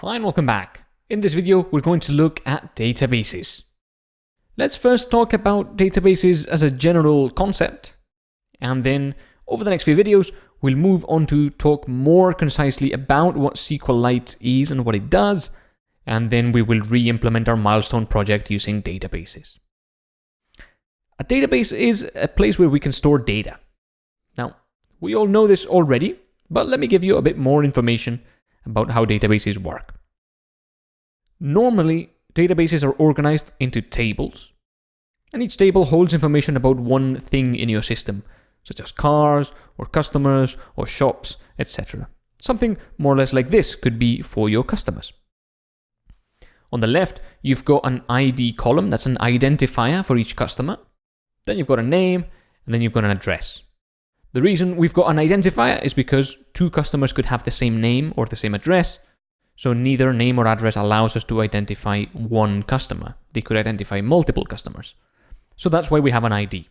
Hi and welcome back. In this video, we're going to look at databases. Let's first talk about databases as a general concept, and then over the next few videos, we'll move on to talk more concisely about what SQLite is and what it does, and then we will re-implement our milestone project using databases. A database is a place where we can store data. Now, we all know this already, but let me give you a bit more information about how databases work. Normally, databases are organized into tables, and each table holds information about one thing in your system, such as cars, or customers, or shops, etc. Something more or less like this could be for your customers. On the left, you've got an ID column, that's an identifier for each customer. Then you've got a name, and then you've got an address. The reason we've got an identifier is because two customers could have the same name or the same address, so neither name or address allows us to identify one customer. They could identify multiple customers. So that's why we have an ID.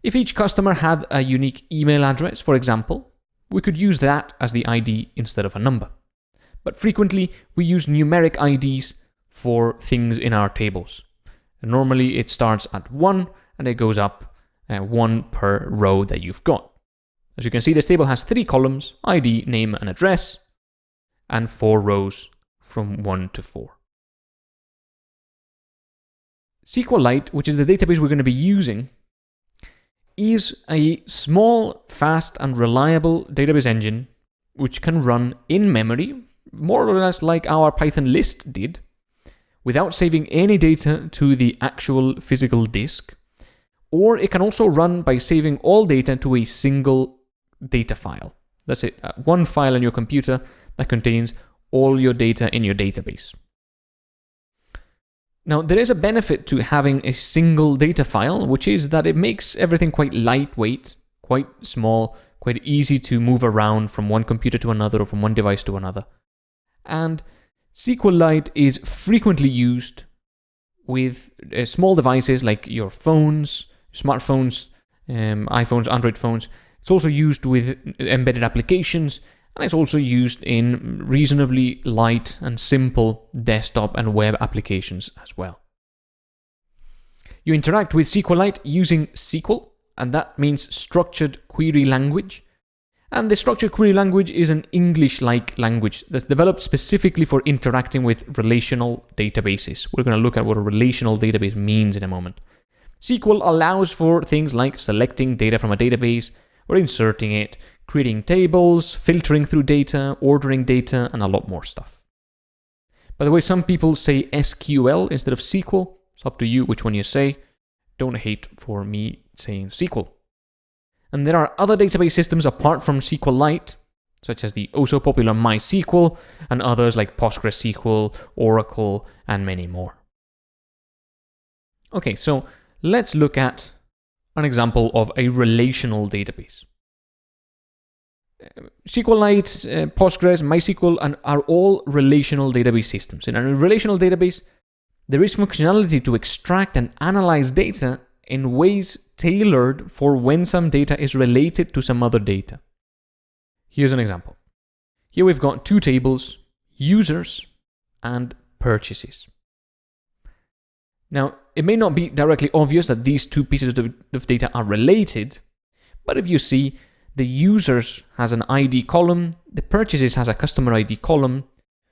If each customer had a unique email address, for example, we could use that as the ID instead of a number. But frequently, we use numeric IDs for things in our tables. And normally, it starts at 1 and it goes up 1 per row that you've got. As you can see, this table has 3 columns, ID, name, and address, and 4 rows from 1 to 4. SQLite, which is the database we're going to be using, is a small, fast, and reliable database engine which can run in memory, more or less like our Python list did, without saving any data to the actual physical disk. Or it can also run by saving all data to a single data file. That's it, one file on your computer that contains all your data in your database. Now, there is a benefit to having a single data file, which is that it makes everything quite lightweight, quite small, quite easy to move around from one computer to another or from one device to another. And SQLite is frequently used with small devices like your phones, smartphones, iPhones, Android phones. It's also used with embedded applications, and it's also used in reasonably light and simple desktop and web applications as well. You interact with SQLite using SQL, and that means structured query language. And the structured query language is an English-like language that's developed specifically for interacting with relational databases. We're going to look at what a relational database means in a moment. SQL allows for things like selecting data from a database, or inserting it, creating tables, filtering through data, ordering data, and a lot more stuff. By the way, some people say SQL instead of SQL. It's up to you which one you say. Don't hate for me saying SQL. And there are other database systems apart from SQLite, such as the also popular MySQL, and others like PostgreSQL, Oracle, and many more. Okay, so let's look at an example of a relational database. SQLite, Postgres, MySQL are all relational database systems. In a relational database, there is functionality to extract and analyze data in ways tailored for when some data is related to some other data. Here's an example. Here we've got 2 tables, users and purchases. Now, it may not be directly obvious that these 2 pieces of data are related, but if you see, the users has an ID column, the purchases has a customer ID column,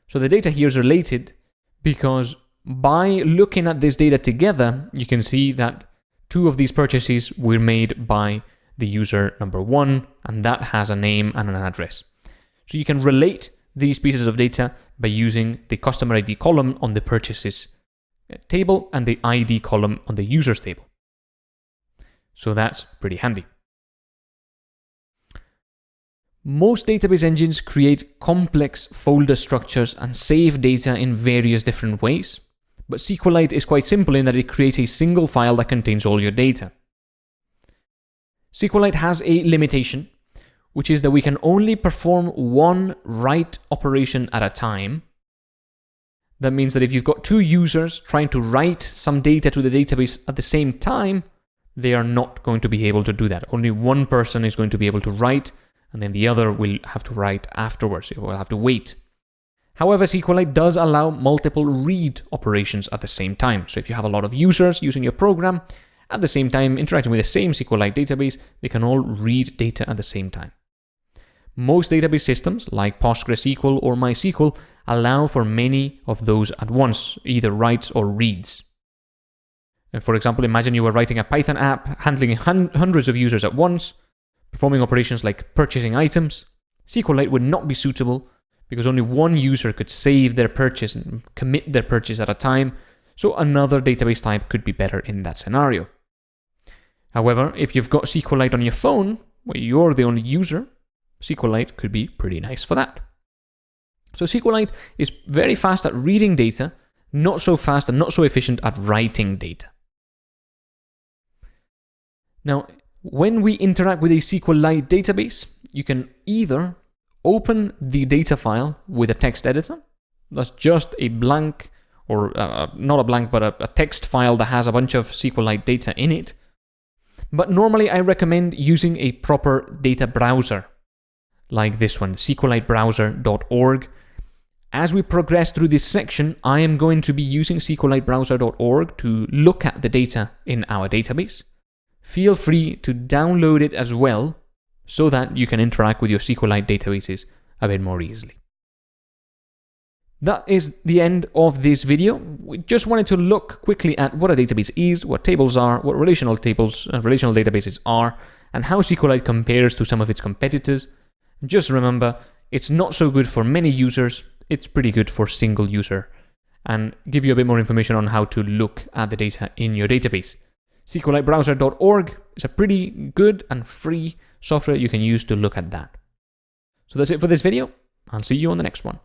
so the data here is related because by looking at this data together, you can see that 2 of these purchases were made by the user number 1, and that has a name and an address. So you can relate these pieces of data by using the customer ID column on the purchases table and the ID column on the users table. So that's pretty handy. Most database engines create complex folder structures and save data in various different ways, but SQLite is quite simple in that it creates a single file that contains all your data. SQLite has a limitation, which is that we can only perform one write operation at a time. That means that if you've got 2 users trying to write some data to the database at the same time, they are not going to be able to do that. Only one person is going to be able to write, and then the other will have to write afterwards. It will have to wait. However, SQLite does allow multiple read operations at the same time. So if you have a lot of users using your program, at the same time interacting with the same SQLite database, they can all read data at the same time. Most database systems, like PostgreSQL or MySQL, allow for many of those at once, either writes or reads. And for example, imagine you were writing a Python app handling hundreds of users at once, performing operations like purchasing items. SQLite would not be suitable because only one user could save their purchase and commit their purchase at a time, so another database type could be better in that scenario. However, if you've got SQLite on your phone, where you're the only user, SQLite could be pretty nice for that. So SQLite is very fast at reading data, not so fast and not so efficient at writing data. Now, when we interact with a SQLite database, you can either open the data file with a text editor. That's just a blank, or not a blank, but a text file that has a bunch of SQLite data in it. But normally I recommend using a proper data browser, like this one, SQLitebrowser.org. As we progress through this section, I am going to be using SQLitebrowser.org to look at the data in our database. Feel free to download it as well, so that you can interact with your SQLite databases a bit more easily. That is the end of this video. We just wanted to look quickly at what a database is, what tables are, what relational tables and relational databases are, and how SQLite compares to some of its competitors. Just remember, it's not so good for many users, it's pretty good for single user, and give you a bit more information on how to look at the data in your database. SQLitebrowser.org is a pretty good and free software you can use to look at that. So that's it for this video. I'll see you on the next one.